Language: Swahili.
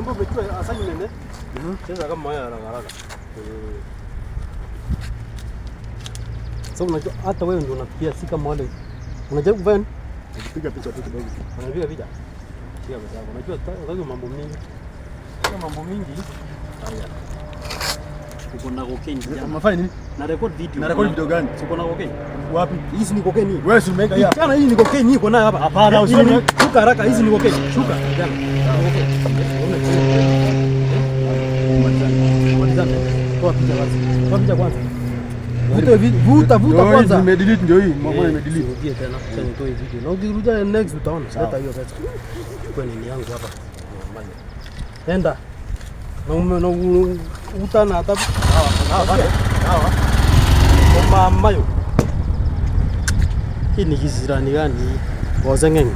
kumbe umechukua assignment eh? Cheza kama haya haraka. Sasa unajua hata wewe ndio unafikia si kama wale. Unajaribu kufanya kupiga picha tu kidogo. Unapiga picha. Sio basi. Unajua mambo mingi. Kuna mambo mingi. Haya. Uko na cocaine jana. Unafanya nini? Na record video. Na record video gani? Uko na cocaine. Wapi? Hizi ni cocaine. Wewe si umeweka hapa. Kana hii ni cocaine iko nayo hapa. Hapana, usione. Shuka haraka, hizi ni cocaine. Shuka. Jana. Toa picha basi. Toa picha kwanza. Vuta kwanza. Nimedelete ndio hii. Mama nimedelete. Rudie tena. Sasa nitoe video. Na ukirudia next utaona. Leta hiyo sasa. Kwa nini yangu hapa? Enda. Na utana hata. Hawa. Mama mayo. Hii ni kisirani gani? Wazengeng.